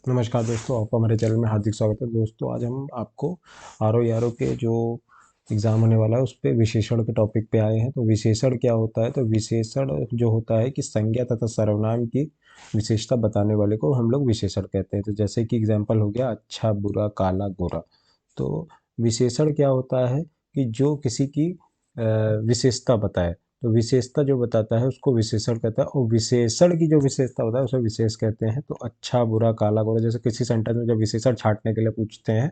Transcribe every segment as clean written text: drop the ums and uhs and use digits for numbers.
नमस्कार दोस्तों, आपका हमारे चैनल में हार्दिक स्वागत है। दोस्तों, आज हम आपको आर ओ के जो एग्ज़ाम होने वाला है उस पे विशेषण के टॉपिक पे आए हैं। तो विशेषण क्या होता है? तो विशेषण जो होता है कि संज्ञा तथा सर्वनाम की विशेषता बताने वाले को हम लोग विशेषण कहते हैं। तो जैसे कि एग्जाम्पल हो गया अच्छा, बुरा, काला, गोरा। तो विशेषण क्या होता है कि जो किसी की विशेषता बताए। तो विशेषता जो बताता है उसको विशेषण कहता है, और विशेषण की जो विशेषता होता है उसे विशेष कहते हैं। तो अच्छा, बुरा, काला, गोरा जैसे किसी सेंटेंस में जब विशेषण छांटने के लिए पूछते हैं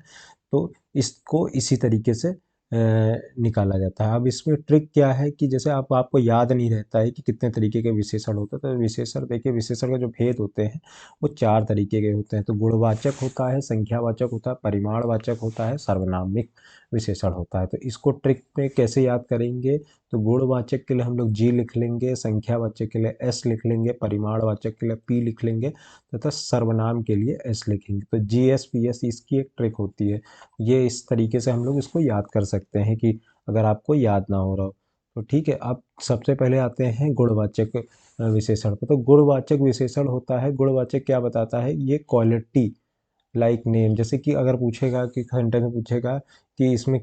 तो इसको इसी तरीके से निकाला जाता है। अब इसमें ट्रिक क्या है कि जैसे आपको याद नहीं रहता है कि कितने तरीके के विशेषण होते हैं। तो विशेषण देखिए, विशेषण के जो भेद होते हैं वो 4 तरीके के होते हैं। तो गुणवाचक होता है, संख्यावाचक होता है, परिमाणवाचक होता है, सार्वनामिक विशेषण होता है। तो इसको ट्रिक में कैसे याद करेंगे? तो गुणवाचक के लिए हम लोग जी लिख लेंगे, संख्यावाचक के लिए एस लिख लेंगे, परिमाणवाचक के लिए पी लिख लेंगे तथा सर्वनाम के लिए एस लिखेंगे। तो जी एस पी एस इसकी एक ट्रिक होती है। ये इस तरीके से हम लोग इसको याद कर सकते हैं कि अगर आपको याद ना हो रहा हो तो ठीक है। अब सबसे पहले आते हैं गुणवाचक विशेषण पे। तो गुणवाचक विशेषण होता है, गुणवाचक क्या बताता है? ये क्वालिटी लाइक नेम। जैसे कि अगर पूछेगा कि सेंटेंस में पूछेगा कि इसमें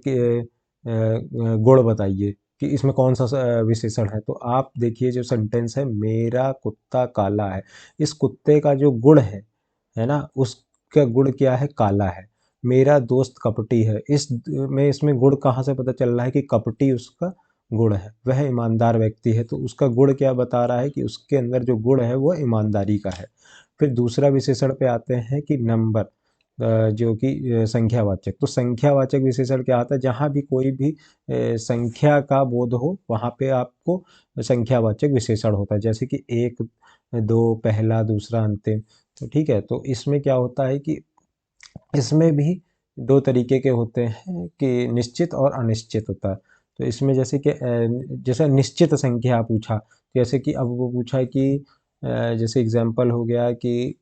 गुण बताइए कि इसमें कौन सा विशेषण है, तो आप देखिए जो सेंटेंस है, मेरा कुत्ता काला है। इस कुत्ते का जो गुण है ना, उसका गुण क्या है? काला है। मेरा दोस्त कपटी है, इसमें गुण कहाँ से पता चल रहा है कि कपटी उसका गुण है? वह ईमानदार व्यक्ति है, तो उसका गुण क्या बता रहा है कि उसके अंदर जो गुण है वो ईमानदारी का है। फिर दूसरा विशेषण पे आते हैं कि नंबर, जो कि संख्यावाचक। तो संख्यावाचक विशेषण क्या आता है? जहाँ भी कोई भी संख्या का बोध हो वहाँ पे आपको संख्यावाचक विशेषण होता है। जैसे कि एक, दो, पहला, दूसरा, अंतिम। तो ठीक है, तो इसमें क्या होता है कि इसमें भी दो तरीके के होते हैं कि निश्चित और अनिश्चित होता है। तो इसमें जैसे कि जैसे निश्चित संख्या पूछा, जैसे कि अब वो पूछा कि जैसे एग्जांपल हो गया कि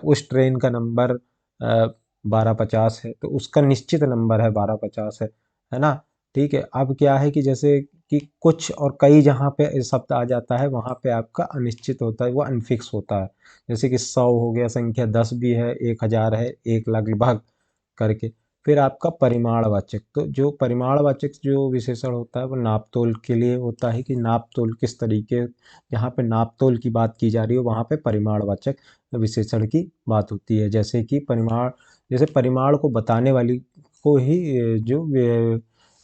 उस ट्रेन का नंबर 1250 है, तो उसका निश्चित नंबर है 1250 है ना? ठीक है। अब क्या है कि जैसे कि कुछ और कई जहाँ पे शब्द आ जाता है वहाँ पे आपका अनिश्चित होता है, वो अनफिक्स होता है। जैसे कि 100 हो गया, संख्या 10 भी है, 1000 है, 1 लगभग करके। फिर आपका परिमाणवाचक, तो जो परिमाणवाचक जो विशेषण होता है वो नापतोल के लिए होता है कि नापतोल किस तरीके, जहाँ पे नापतोल की बात की जा रही हो वहाँ पे परिमाणवाचक विशेषण की बात होती है। जैसे कि परिमाण, जैसे परिमाण को बताने वाली को ही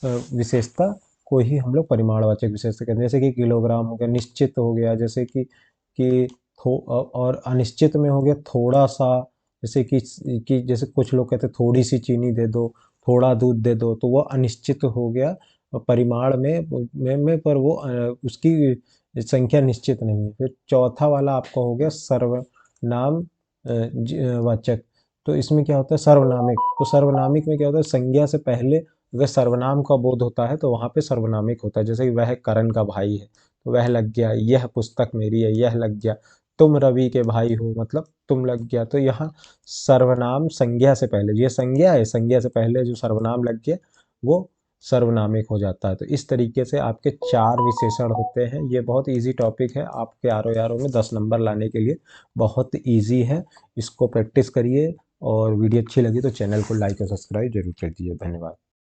विशेषता को ही हम लोग परिमाणवाचक विशेषता कहते हैं। जैसे कि किलोग्राम हो गया, निश्चित हो गया, जैसे कि और अनिश्चित में हो गया थोड़ा सा। जैसे कि जैसे कुछ लोग कहते हैं थोड़ी सी चीनी दे दो, थोड़ा दूध दे दो, तो वो अनिश्चित हो गया। परिमाण में पर वो उसकी संख्या निश्चित नहीं है। फिर चौथा वाला आपका हो गया सर्वनाम वाचक। तो इसमें क्या होता है? सर्वनामिक। तो सर्वनामिक में क्या होता है? संज्ञा से पहले अगर सर्वनाम का बोध होता है तो वहां पे सर्वनामिक होता है। जैसे कि वह करण का भाई है, तो वह लग गया। यह पुस्तक मेरी है, यह लग गया। तुम रवि के भाई हो, मतलब तुम लग गया। तो यहाँ सर्वनाम संज्ञा से पहले, ये संज्ञा है, संज्ञा से पहले जो सर्वनाम लग गया वो सर्वनामिक हो जाता है। तो इस तरीके से आपके 4 विशेषण होते हैं। ये बहुत इजी टॉपिक है, आपके आर ओ में 10 नंबर लाने के लिए बहुत इजी है। इसको प्रैक्टिस करिए, और वीडियो अच्छी लगी तो चैनल को लाइक और सब्सक्राइब जरूर कर दीजिए। धन्यवाद।